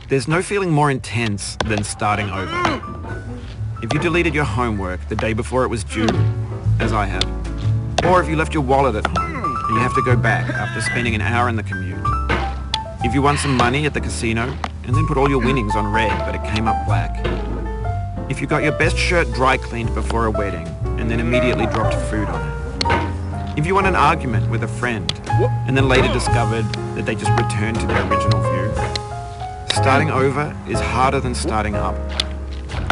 There's no feeling more intense than starting over. If you deleted your homework the day before it was due, as I have, or if you left your wallet at home and you have to go back after spending an hour in the commute. If you won some money at the casino and then put all your winnings on red but it came up black. If you got your best shirt dry cleaned before a wedding and then immediately dropped food on it. If you won an argument with a friend and then later discovered that they just returned to their original view. Starting over is harder than starting up.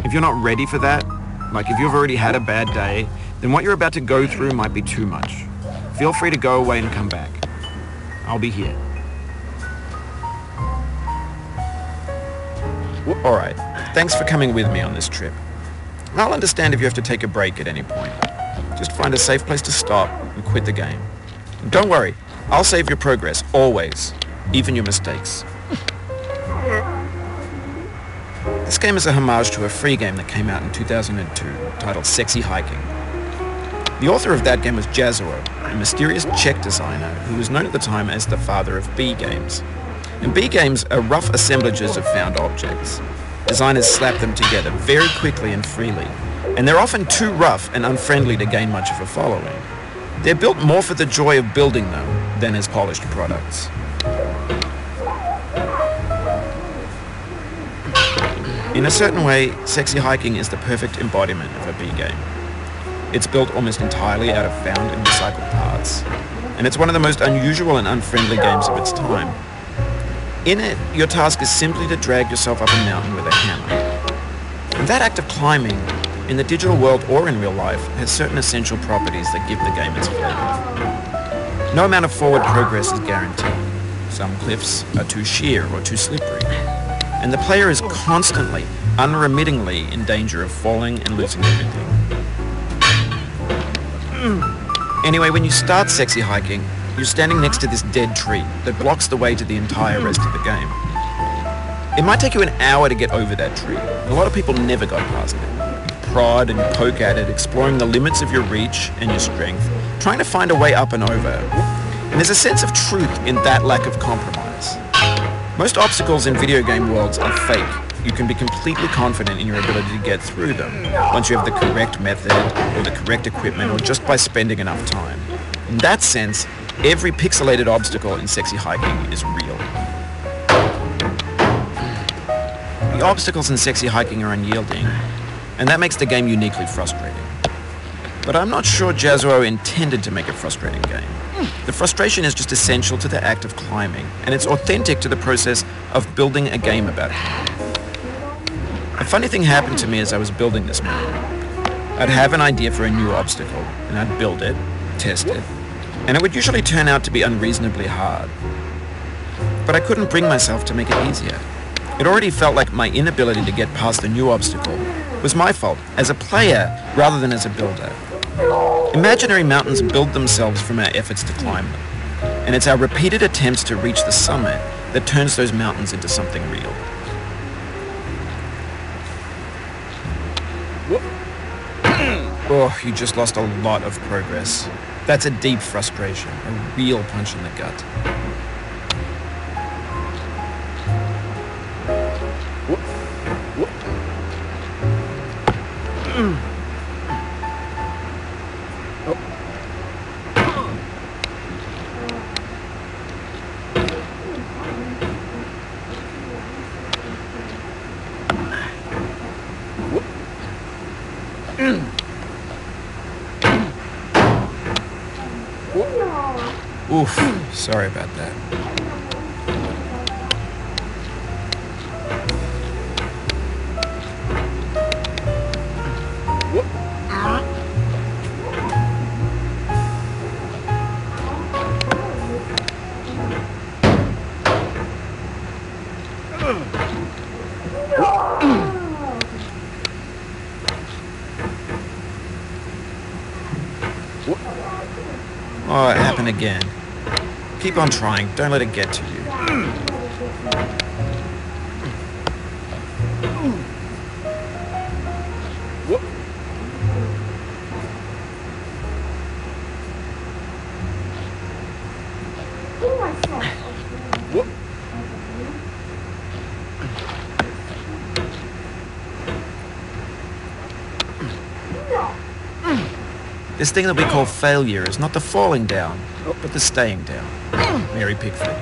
If you're not ready for that, like if you've already had a bad day, then what you're about to go through might be too much. Feel free to go away and come back. I'll be here. Alright, thanks for coming with me on this trip. I'll understand if you have to take a break at any point. Just find a safe place to stop and quit the game. And don't worry, I'll save your progress, always, even your mistakes. This game is a homage to a free game that came out in 2002 titled Sexy Hiking. The author of that game was Jazzuo, a mysterious Czech designer who was known at the time as the father of B games. And B games are rough assemblages of found objects. Designers slap them together very quickly and freely, and they're often too rough and unfriendly to gain much of a following. They're built more for the joy of building them than as polished products. In a certain way, Sexy Hiking is the perfect embodiment of a B game. It's built almost entirely out of found and recycled parts, and it's one of the most unusual and unfriendly games of its time. In it, your task is simply to drag yourself up a mountain with a hammer. And that act of climbing, in the digital world or in real life, has certain essential properties that give the game its flavor. No amount of forward progress is guaranteed. Some cliffs are too sheer or too slippery. And the player is constantly, unremittingly in danger of falling and losing everything. Anyway, when you start Sexy Hiking, you're standing next to this dead tree that blocks the way to the entire rest of the game. It might take you an hour to get over that tree. A lot of people never go past it. You prod and poke at it, exploring the limits of your reach and your strength, trying to find a way up and over. And there's a sense of truth in that lack of compromise. Most obstacles in video game worlds are fake. You can be completely confident in your ability to get through them once you have the correct method or the correct equipment or just by spending enough time. In that sense, every pixelated obstacle in Sexy Hiking is real. The obstacles in Sexy Hiking are unyielding, and that makes the game uniquely frustrating. But I'm not sure Jazzuo intended to make a frustrating game. The frustration is just essential to the act of climbing, and it's authentic to the process of building a game about it. A funny thing happened to me as I was building this mountain. I'd have an idea for a new obstacle, and I'd build it, test it, and it would usually turn out to be unreasonably hard. But I couldn't bring myself to make it easier. It already felt like my inability to get past the new obstacle was my fault as a player rather than as a builder. Imaginary mountains build themselves from our efforts to climb them, and it's our repeated attempts to reach the summit that turns those mountains into something real. Oh, you just lost a lot of progress. That's a deep frustration, a real punch in the gut. Oof, sorry about that. Oh, it happened again. Keep on trying. Don't let it get to you. This thing that we call failure is not the falling down, but the staying down. Mary Pickford.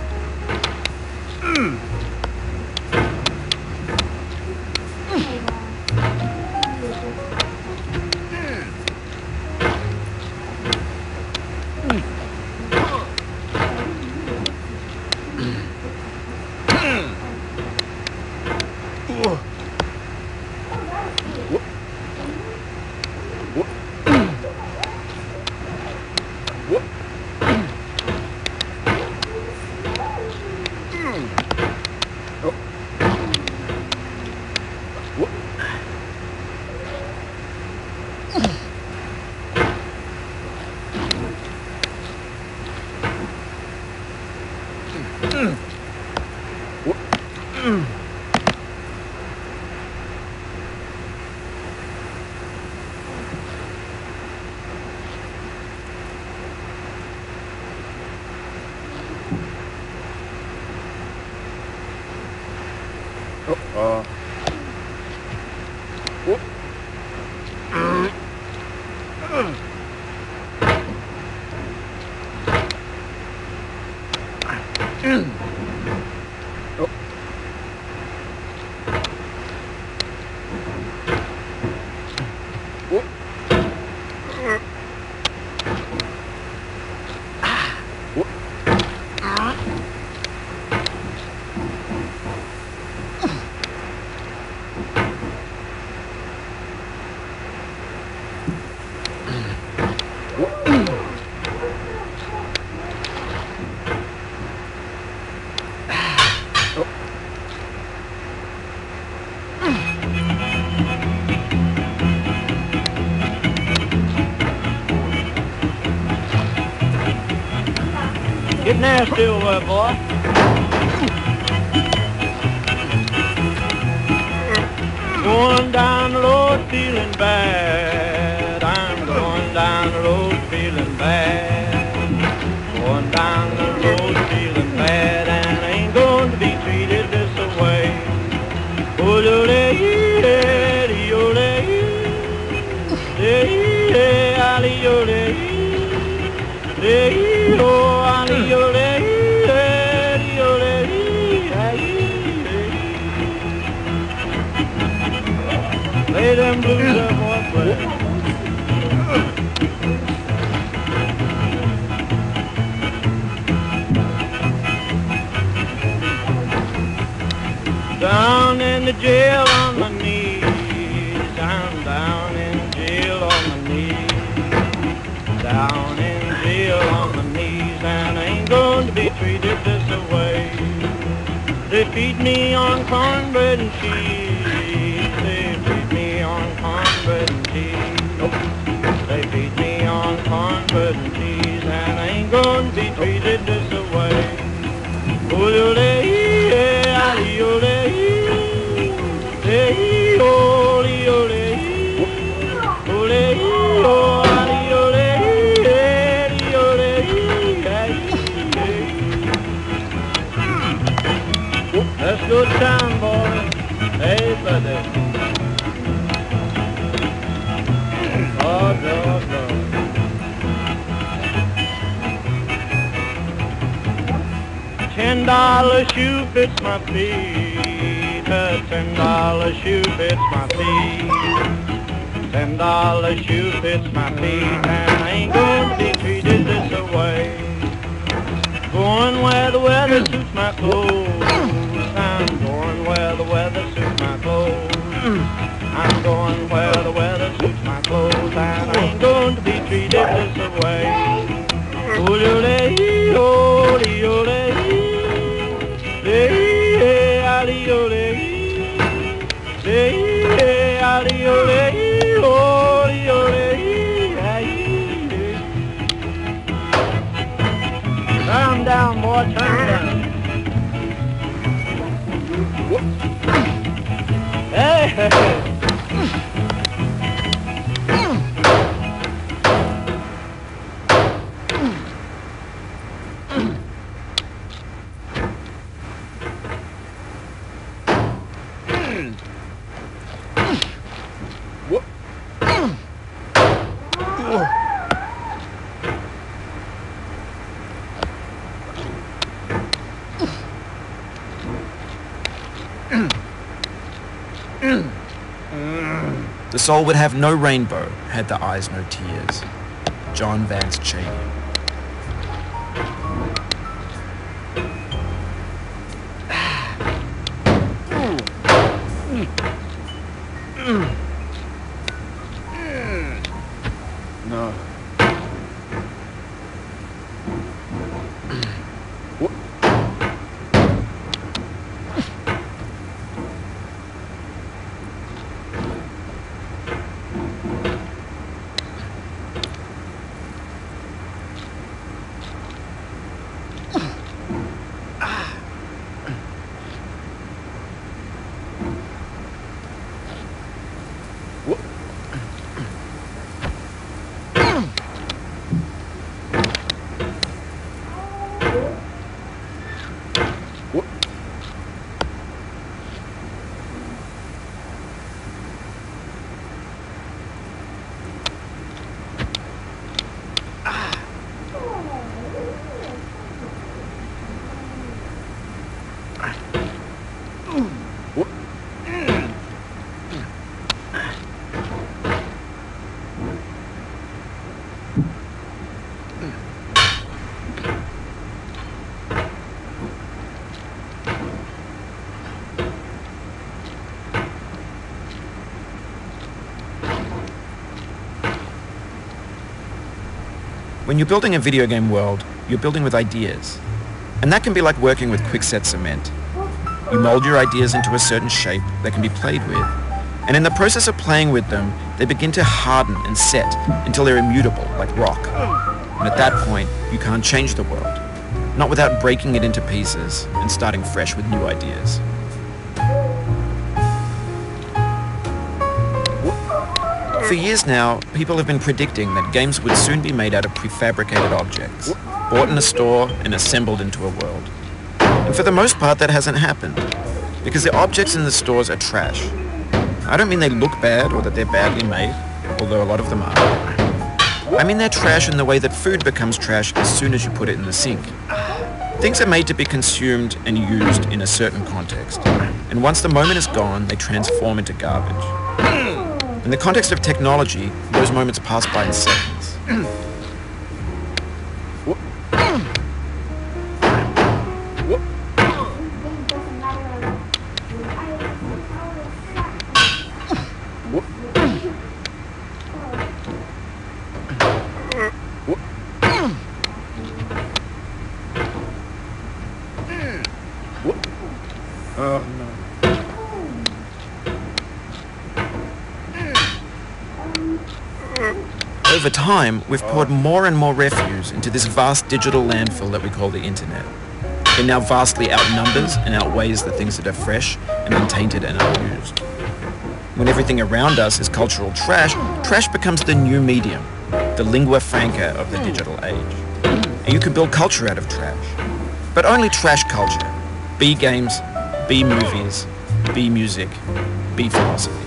Get nasty over there, boy. Going down the road feeling bad. I'm going down the road feeling bad. Going down the road feeling bad, and I ain't going to be treated this way. Lay them blues up, boy. Down in the jail on my knees. I'm down in jail on my knees. Down in jail on my knees, and I ain't going to be treated this way. They feed me on cornbread and cheese. They feed me on cornbread and cheese. They feed me on cornbread and cheese, and I ain't going to be treated this way. That's good time, boy. Hey, buddy. Oh, no, no. $10 shoe fits my feet. A $10 shoe fits my feet. $10 shoe fits my feet, and I ain't going to be treated this way. Going where the weather suits my clothes. I'm going where the weather suits my clothes. I'm going where the weather suits my clothes, and I ain't going to be treated this way. soul would have no rainbow, had the eyes no tears. John Vance Cheney. No. When you're building a video game world, you're building with ideas. And that can be like working with quickset cement. You mold your ideas into a certain shape that can be played with. And in the process of playing with them, they begin to harden and set until they're immutable, like rock. And at that point, you can't change the world. Not without breaking it into pieces and starting fresh with new ideas. For years now, people have been predicting that games would soon be made out of prefabricated objects, bought in a store and assembled into a world. And for the most part, that hasn't happened, because the objects in the stores are trash. I don't mean they look bad or that they're badly made, although a lot of them are. I mean they're trash in the way that food becomes trash as soon as you put it in the sink. Things are made to be consumed and used in a certain context, and once the moment is gone, they transform into garbage. In the context of technology, those moments pass by in seconds. Oh, no. Over time, we've poured more and more refuse into this vast digital landfill that we call the internet. It now vastly outnumbers and outweighs the things that are fresh and untainted and unused. When everything around us is cultural trash, trash becomes the new medium, the lingua franca of the digital age. And you can build culture out of trash. But only trash culture. B games, B movies, B music, B philosophy.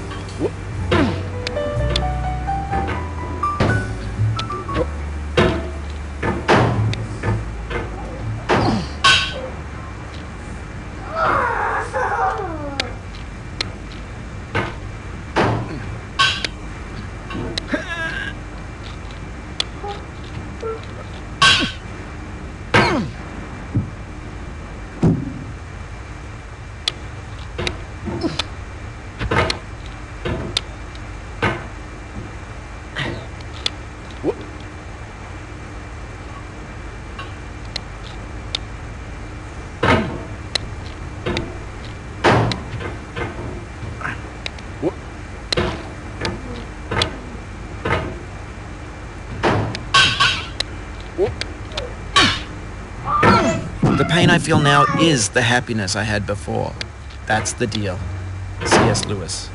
The pain I feel now is the happiness I had before. That's the deal. C.S. Lewis.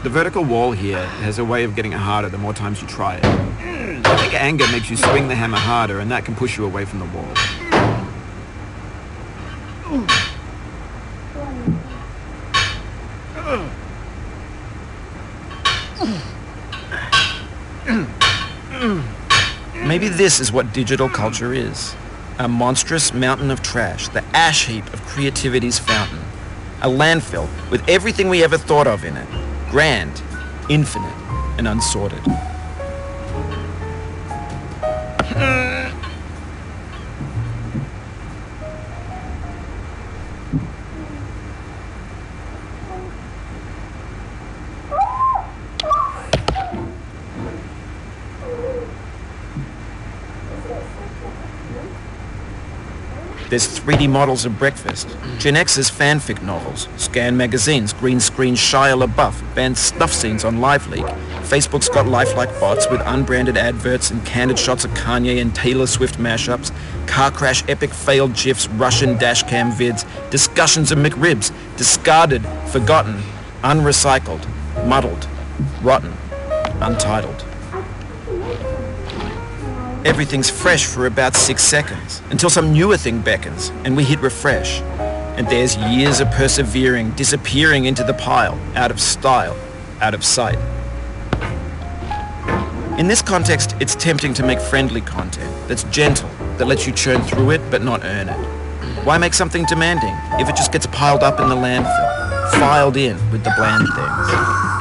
The vertical wall here has a way of getting it harder the more times you try it. I think anger makes you swing the hammer harder, and that can push you away from the wall. Maybe this is what digital culture is. A monstrous mountain of trash, the ash heap of creativity's fountain. A landfill with everything we ever thought of in it. Grand, infinite, and unsorted. There's 3D models of breakfast, Gen X's fanfic novels, scan magazines, green screen Shia LaBeouf, banned snuff scenes on LiveLeak. Facebook's got lifelike bots with unbranded adverts and candid shots of Kanye and Taylor Swift mashups, car crash epic failed GIFs, Russian dashcam vids, discussions of McRibs, discarded, forgotten, unrecycled, muddled, rotten, untitled. Everything's fresh for about 6 seconds, until some newer thing beckons, and we hit refresh. And there's years of persevering, disappearing into the pile, out of style, out of sight. In this context, it's tempting to make friendly content that's gentle, that lets you churn through it but not earn it. Why make something demanding if it just gets piled up in the landfill, filed in with the bland things?